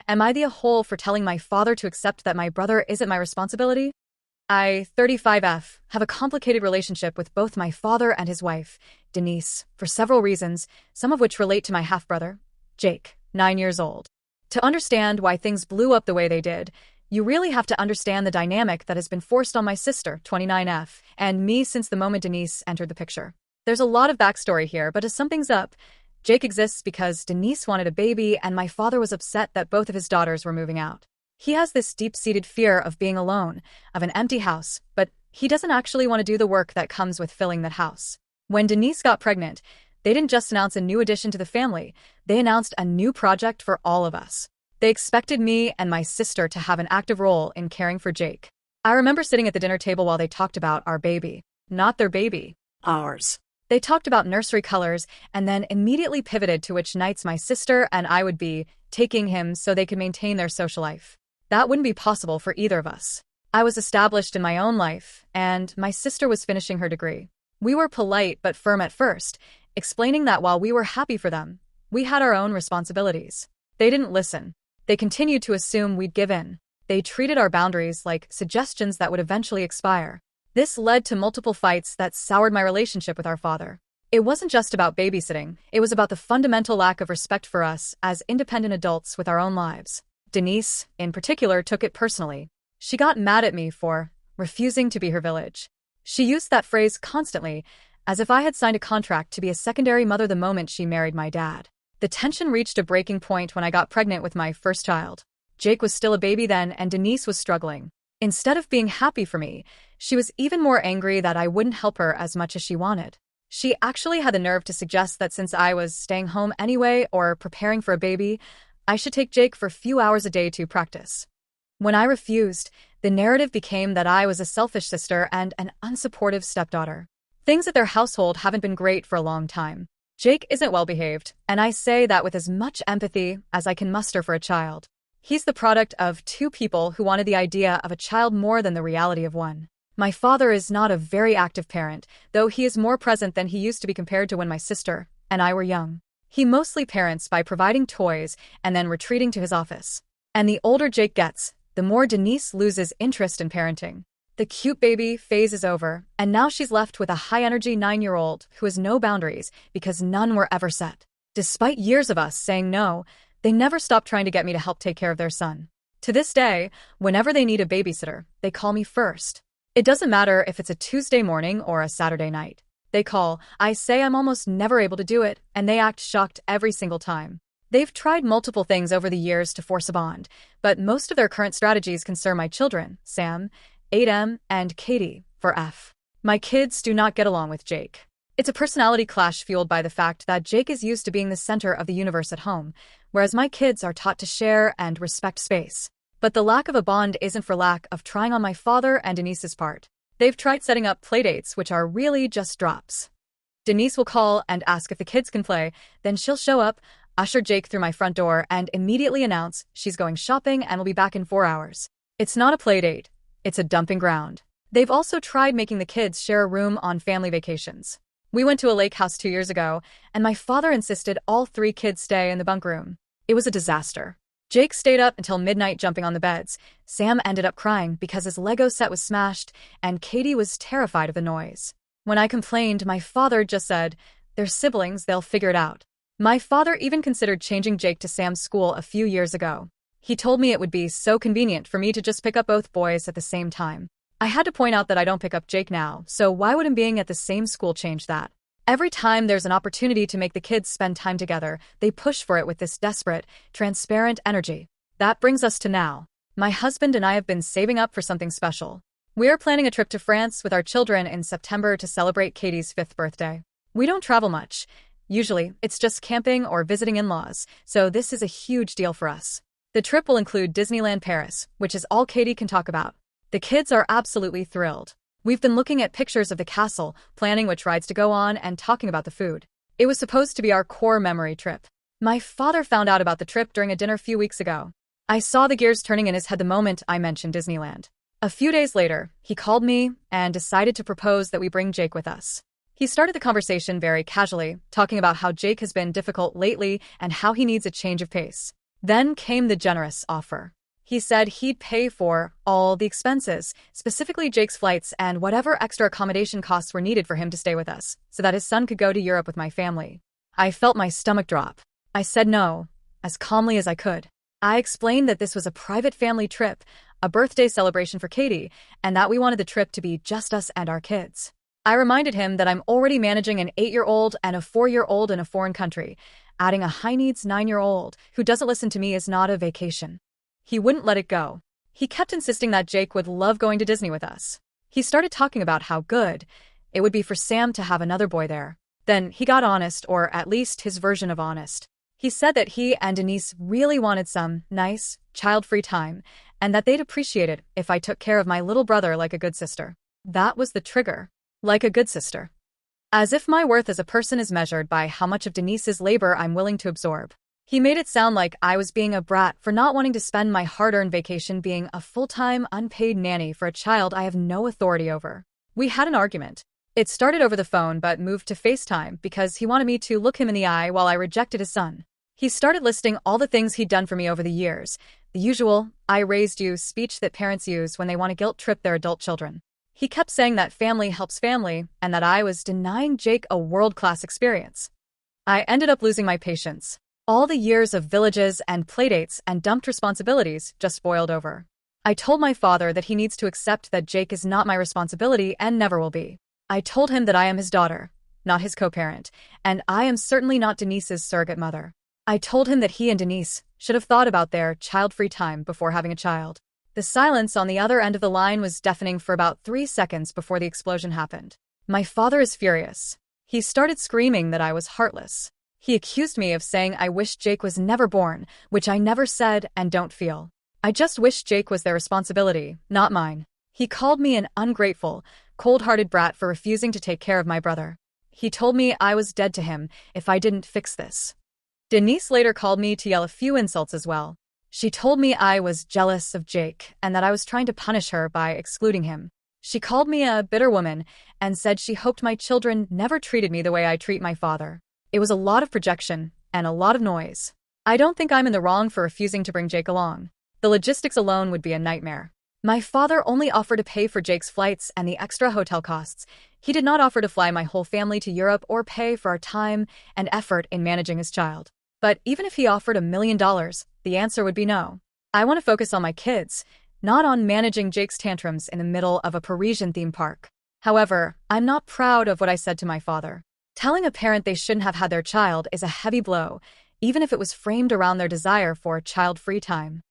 Am I the a-hole for telling my father to accept that my brother isn't my responsibility? I, 35F, have a complicated relationship with both my father and his wife, Denise, for several reasons, some of which relate to my half-brother, Jake, 9 years old. To understand why things blew up the way they did, you really have to understand the dynamic that has been forced on my sister, 29F, and me since the moment Denise entered the picture. There's a lot of backstory here, but to sum things up, Jake exists because Denise wanted a baby and my father was upset that both of his daughters were moving out. He has this deep-seated fear of being alone, of an empty house, but he doesn't actually want to do the work that comes with filling that house. When Denise got pregnant, they didn't just announce a new addition to the family, they announced a new project for all of us. They expected me and my sister to have an active role in caring for Jake. I remember sitting at the dinner table while they talked about our baby. Not their baby. Ours. They talked about nursery colors and then immediately pivoted to which nights my sister and I would be taking him so they could maintain their social life. That wouldn't be possible for either of us. I was established in my own life, and my sister was finishing her degree. We were polite but firm at first, explaining that while we were happy for them, we had our own responsibilities. They didn't listen. They continued to assume we'd give in. They treated our boundaries like suggestions that would eventually expire. This led to multiple fights that soured my relationship with our father. It wasn't just about babysitting, it was about the fundamental lack of respect for us as independent adults with our own lives. Denise, in particular, took it personally. She got mad at me for refusing to be her village. She used that phrase constantly, as if I had signed a contract to be a secondary mother the moment she married my dad. The tension reached a breaking point when I got pregnant with my first child. Jake was still a baby then, and Denise was struggling. Instead of being happy for me, she was even more angry that I wouldn't help her as much as she wanted. She actually had the nerve to suggest that since I was staying home anyway or preparing for a baby, I should take Jake for a few hours a day to practice. When I refused, the narrative became that I was a selfish sister and an unsupportive stepdaughter. Things at their household haven't been great for a long time. Jake isn't well behaved, and I say that with as much empathy as I can muster for a child. He's the product of two people who wanted the idea of a child more than the reality of one. My father is not a very active parent, though he is more present than he used to be compared to when my sister and I were young. He mostly parents by providing toys and then retreating to his office. And the older Jake gets, the more Denise loses interest in parenting. The cute baby phase is over, and now she's left with a high-energy 9-year-old who has no boundaries because none were ever set. Despite years of us saying no, they never stopped trying to get me to help take care of their son. To this day, whenever they need a babysitter, they call me first. It doesn't matter if it's a Tuesday morning or a Saturday night. They call, I say I'm almost never able to do it, and they act shocked every single time. They've tried multiple things over the years to force a bond, but most of their current strategies concern my children, Sam, 8M, and Katie, for F. My kids do not get along with Jake. It's a personality clash fueled by the fact that Jake is used to being the center of the universe at home, whereas my kids are taught to share and respect space. But the lack of a bond isn't for lack of trying on my father and Denise's part. They've tried setting up playdates, which are really just drops. Denise will call and ask if the kids can play, then she'll show up, usher Jake through my front door, and immediately announce she's going shopping and will be back in 4 hours. It's not a playdate, it's a dumping ground. They've also tried making the kids share a room on family vacations. We went to a lake house 2 years ago, and my father insisted all 3 kids stay in the bunk room. It was a disaster. Jake stayed up until midnight jumping on the beds. Sam ended up crying because his Lego set was smashed, and Katie was terrified of the noise. When I complained, my father just said, "They're siblings, they'll figure it out." My father even considered changing Jake to Sam's school a few years ago. He told me it would be so convenient for me to just pick up both boys at the same time. I had to point out that I don't pick up Jake now, so why would him being at the same school change that? Every time there's an opportunity to make the kids spend time together, they push for it with this desperate, transparent energy. That brings us to now. My husband and I have been saving up for something special. We are planning a trip to France with our children in September to celebrate Katie's 5th birthday. We don't travel much. Usually, it's just camping or visiting in-laws, so this is a huge deal for us. The trip will include Disneyland Paris, which is all Katie can talk about. The kids are absolutely thrilled. We've been looking at pictures of the castle, planning which rides to go on, and talking about the food. It was supposed to be our core memory trip. My father found out about the trip during a dinner a few weeks ago. I saw the gears turning in his head the moment I mentioned Disneyland. A few days later, he called me and decided to propose that we bring Jake with us. He started the conversation very casually, talking about how Jake has been difficult lately and how he needs a change of pace. Then came the generous offer. He said he'd pay for all the expenses, specifically Jake's flights and whatever extra accommodation costs were needed for him to stay with us, so that his son could go to Europe with my family. I felt my stomach drop. I said no, as calmly as I could. I explained that this was a private family trip, a birthday celebration for Katie, and that we wanted the trip to be just us and our kids. I reminded him that I'm already managing an 8-year-old and a 4-year-old in a foreign country. Adding a high-needs 9-year-old who doesn't listen to me is not a vacation. He wouldn't let it go. He kept insisting that Jake would love going to Disney with us. He started talking about how good it would be for Sam to have another boy there. Then he got honest, or at least his version of honest. He said that he and Denise really wanted some nice, child-free time, and that they'd appreciate it if I took care of my little brother like a good sister. That was the trigger. Like a good sister. As if my worth as a person is measured by how much of Denise's labor I'm willing to absorb. He made it sound like I was being a brat for not wanting to spend my hard-earned vacation being a full-time, unpaid nanny for a child I have no authority over. We had an argument. It started over the phone but moved to FaceTime because he wanted me to look him in the eye while I rejected his son. He started listing all the things he'd done for me over the years. The usual, I raised you speech that parents use when they want to guilt-trip their adult children. He kept saying that family helps family and that I was denying Jake a world-class experience. I ended up losing my patience. All the years of villages and playdates and dumped responsibilities just boiled over. I told my father that he needs to accept that Jake is not my responsibility and never will be. I told him that I am his daughter, not his co-parent, and I am certainly not Denise's surrogate mother. I told him that he and Denise should have thought about their child-free time before having a child. The silence on the other end of the line was deafening for about 3 seconds before the explosion happened. My father is furious. He started screaming that I was heartless. He accused me of saying I wish Jake was never born, which I never said and don't feel. I just wish Jake was their responsibility, not mine. He called me an ungrateful, cold-hearted brat for refusing to take care of my brother. He told me I was dead to him if I didn't fix this. Denise later called me to yell a few insults as well. She told me I was jealous of Jake and that I was trying to punish her by excluding him. She called me a bitter woman and said she hoped my children never treated me the way I treat my father. It was a lot of projection and a lot of noise. I don't think I'm in the wrong for refusing to bring Jake along. The logistics alone would be a nightmare. My father only offered to pay for Jake's flights and the extra hotel costs. He did not offer to fly my whole family to Europe or pay for our time and effort in managing his child. But even if he offered $1 million, the answer would be no. I want to focus on my kids, not on managing Jake's tantrums in the middle of a Parisian theme park. However, I'm not proud of what I said to my father. Telling a parent they shouldn't have had their child is a heavy blow, even if it was framed around their desire for child-free time.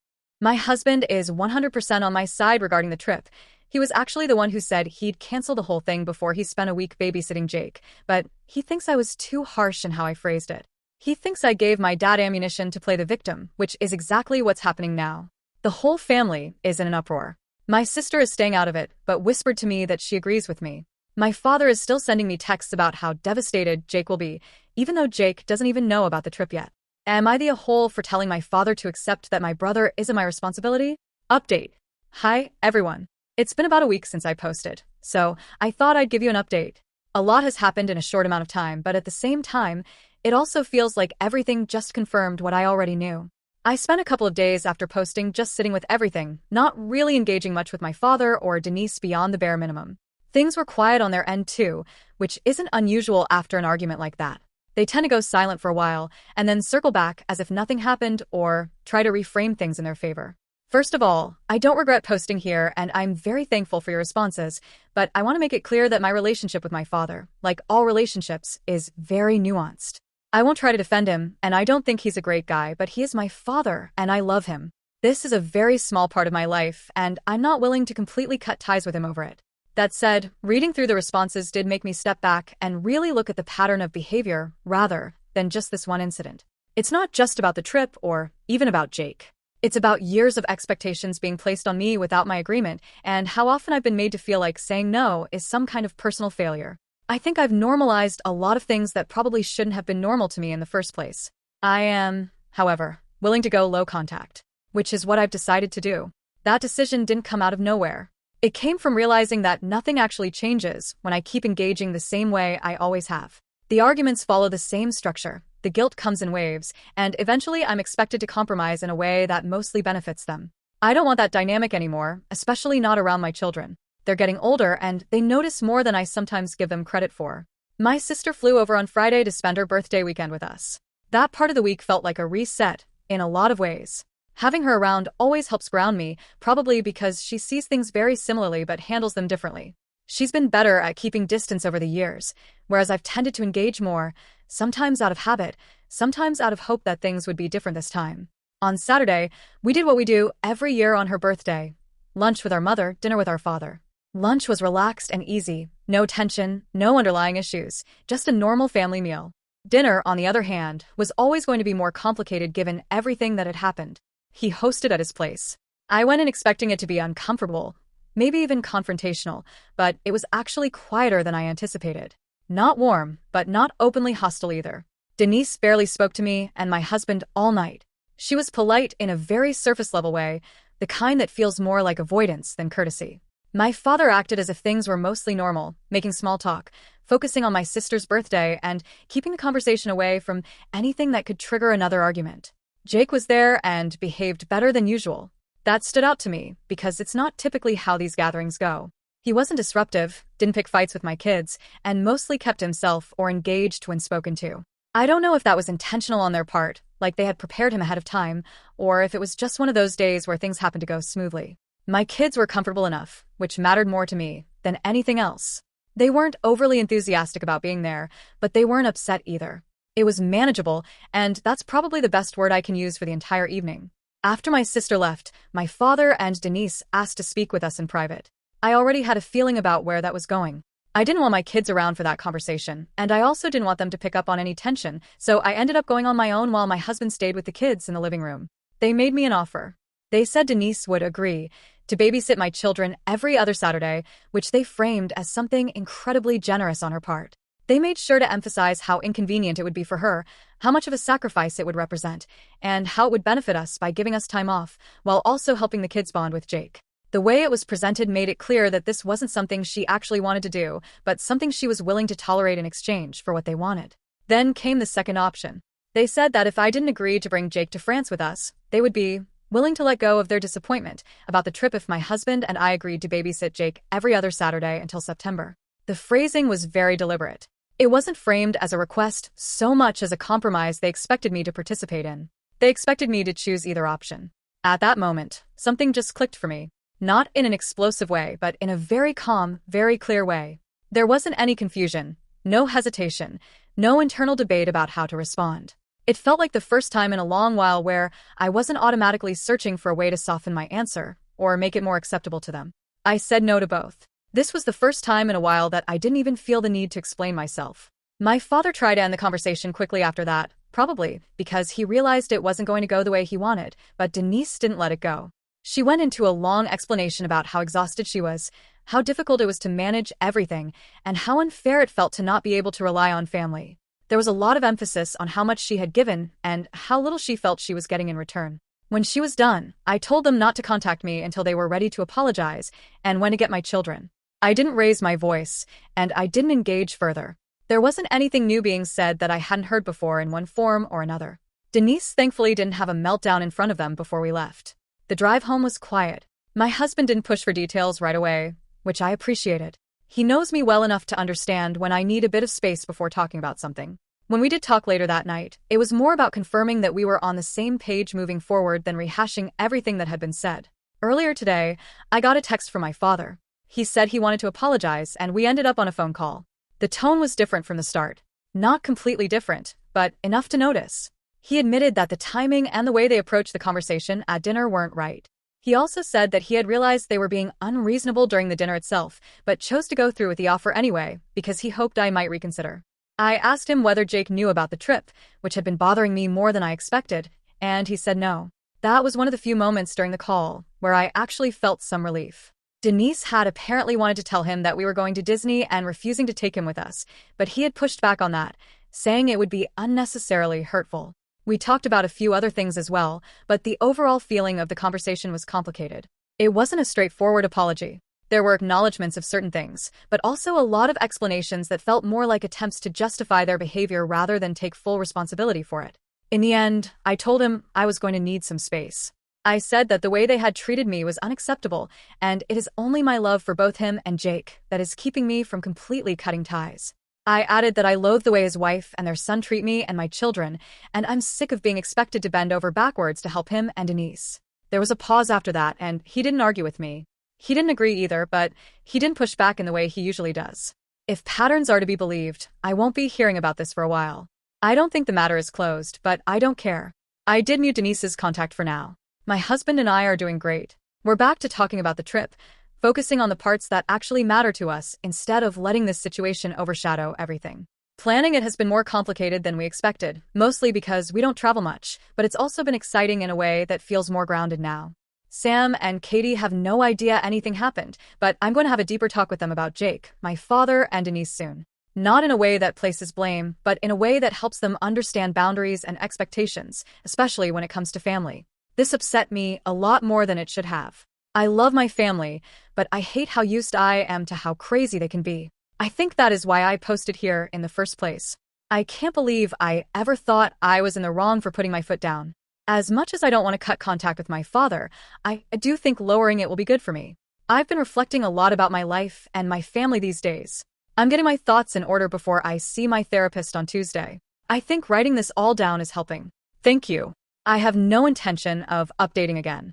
My husband is 100% on my side regarding the trip. He was actually the one who said he'd cancel the whole thing before he spent a week babysitting Jake, but he thinks I was too harsh in how I phrased it. He thinks I gave my dad ammunition to play the victim, which is exactly what's happening now. The whole family is in an uproar. My sister is staying out of it, but whispered to me that she agrees with me. My father is still sending me texts about how devastated Jake will be, even though Jake doesn't even know about the trip yet. Am I the a-hole for telling my father to accept that my brother isn't my responsibility? Update. Hi, everyone. It's been about a week since I posted, so I thought I'd give you an update. A lot has happened in a short amount of time, but at the same time, it also feels like everything just confirmed what I already knew. I spent a couple of days after posting just sitting with everything, not really engaging much with my father or Denise beyond the bare minimum. Things were quiet on their end too, which isn't unusual after an argument like that. They tend to go silent for a while and then circle back as if nothing happened or try to reframe things in their favor. First of all, I don't regret posting here and I'm very thankful for your responses, but I want to make it clear that my relationship with my father, like all relationships, is very nuanced. I won't try to defend him, and I don't think he's a great guy, but he is my father and I love him. This is a very small part of my life and I'm not willing to completely cut ties with him over it. That said, reading through the responses did make me step back and really look at the pattern of behavior rather than just this one incident. It's not just about the trip or even about Jake. It's about years of expectations being placed on me without my agreement and how often I've been made to feel like saying no is some kind of personal failure. I think I've normalized a lot of things that probably shouldn't have been normal to me in the first place. I am, however, willing to go low contact, which is what I've decided to do. That decision didn't come out of nowhere. It came from realizing that nothing actually changes when I keep engaging the same way I always have. The arguments follow the same structure, The guilt comes in waves, and eventually I'm expected to compromise in a way that mostly benefits them. I don't want that dynamic anymore, especially not around my children. They're getting older and they notice more than I sometimes give them credit for. My sister flew over on Friday to spend her birthday weekend with us. That part of the week felt like a reset, in a lot of ways. Having her around always helps ground me, probably because she sees things very similarly but handles them differently. She's been better at keeping distance over the years, whereas I've tended to engage more, sometimes out of habit, sometimes out of hope that things would be different this time. On Saturday, we did what we do every year on her birthday. Lunch with our mother, dinner with our father. Lunch was relaxed and easy, no tension, no underlying issues, just a normal family meal. Dinner, on the other hand, was always going to be more complicated given everything that had happened. He hosted at his place. I went in expecting it to be uncomfortable, maybe even confrontational, but it was actually quieter than I anticipated. Not warm, but not openly hostile either. Denise barely spoke to me and my husband all night. She was polite in a very surface-level way, the kind that feels more like avoidance than courtesy. My father acted as if things were mostly normal, making small talk, focusing on my sister's birthday and keeping the conversation away from anything that could trigger another argument. Jake was there and behaved better than usual. That stood out to me because it's not typically how these gatherings go. He wasn't disruptive, didn't pick fights with my kids, and mostly kept himself or engaged when spoken to. I don't know if that was intentional on their part, like they had prepared him ahead of time, or if it was just one of those days where things happened to go smoothly. My kids were comfortable enough, which mattered more to me than anything else. They weren't overly enthusiastic about being there, but they weren't upset either. It was manageable, and that's probably the best word I can use for the entire evening. After my sister left, my father and Denise asked to speak with us in private. I already had a feeling about where that was going. I didn't want my kids around for that conversation, and I also didn't want them to pick up on any tension, so I ended up going on my own while my husband stayed with the kids in the living room. They made me an offer. They said Denise would agree to babysit my children every other Saturday, which they framed as something incredibly generous on her part. They made sure to emphasize how inconvenient it would be for her, how much of a sacrifice it would represent, and how it would benefit us by giving us time off, while also helping the kids bond with Jake. The way it was presented made it clear that this wasn't something she actually wanted to do, but something she was willing to tolerate in exchange for what they wanted. Then came the second option. They said that if I didn't agree to bring Jake to France with us, they would be willing to let go of their disappointment about the trip if my husband and I agreed to babysit Jake every other Saturday until September. The phrasing was very deliberate. It wasn't framed as a request so much as a compromise they expected me to participate in. They expected me to choose either option. At that moment, something just clicked for me. Not in an explosive way, but in a very calm, very clear way. There wasn't any confusion, no hesitation, no internal debate about how to respond. It felt like the first time in a long while where I wasn't automatically searching for a way to soften my answer or make it more acceptable to them. I said no to both. This was the first time in a while that I didn't even feel the need to explain myself. My father tried to end the conversation quickly after that, probably because he realized it wasn't going to go the way he wanted, but Denise didn't let it go. She went into a long explanation about how exhausted she was, how difficult it was to manage everything, and how unfair it felt to not be able to rely on family. There was a lot of emphasis on how much she had given and how little she felt she was getting in return. When she was done, I told them not to contact me until they were ready to apologize and when to get my children. I didn't raise my voice, and I didn't engage further. There wasn't anything new being said that I hadn't heard before in one form or another. Denise thankfully didn't have a meltdown in front of them before we left. The drive home was quiet. My husband didn't push for details right away, which I appreciated. He knows me well enough to understand when I need a bit of space before talking about something. When we did talk later that night, it was more about confirming that we were on the same page moving forward than rehashing everything that had been said. Earlier today, I got a text from my father. He said he wanted to apologize, and we ended up on a phone call. The tone was different from the start. Not completely different, but enough to notice. He admitted that the timing and the way they approached the conversation at dinner weren't right. He also said that he had realized they were being unreasonable during the dinner itself, but chose to go through with the offer anyway, because he hoped I might reconsider. I asked him whether Jake knew about the trip, which had been bothering me more than I expected, and he said no. That was one of the few moments during the call where I actually felt some relief. Denise had apparently wanted to tell him that we were going to Disney and refusing to take him with us, but he had pushed back on that, saying it would be unnecessarily hurtful. We talked about a few other things as well, but the overall feeling of the conversation was complicated. It wasn't a straightforward apology. There were acknowledgments of certain things, but also a lot of explanations that felt more like attempts to justify their behavior rather than take full responsibility for it. In the end, I told him I was going to need some space. I said that the way they had treated me was unacceptable, and it is only my love for both him and Jake that is keeping me from completely cutting ties. I added that I loathe the way his wife and their son treat me and my children, and I'm sick of being expected to bend over backwards to help him and Denise. There was a pause after that, and he didn't argue with me. He didn't agree either, but he didn't push back in the way he usually does. If patterns are to be believed, I won't be hearing about this for a while. I don't think the matter is closed, but I don't care. I did mute Denise's contact for now. My husband and I are doing great. We're back to talking about the trip, focusing on the parts that actually matter to us instead of letting this situation overshadow everything. Planning it has been more complicated than we expected, mostly because we don't travel much, but it's also been exciting in a way that feels more grounded now. Sam and Katie have no idea anything happened, but I'm going to have a deeper talk with them about Jake, my father, and Denise soon. Not in a way that places blame, but in a way that helps them understand boundaries and expectations, especially when it comes to family. This upset me a lot more than it should have. I love my family, but I hate how used I am to how crazy they can be. I think that is why I posted here in the first place. I can't believe I ever thought I was in the wrong for putting my foot down. As much as I don't want to cut contact with my father, I do think lowering it will be good for me. I've been reflecting a lot about my life and my family these days. I'm getting my thoughts in order before I see my therapist on Tuesday. I think writing this all down is helping. Thank you. I have no intention of updating again.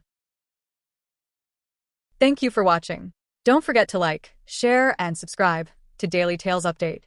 Thank you for watching. Don't forget to like, share, and subscribe to Daily Tales Update.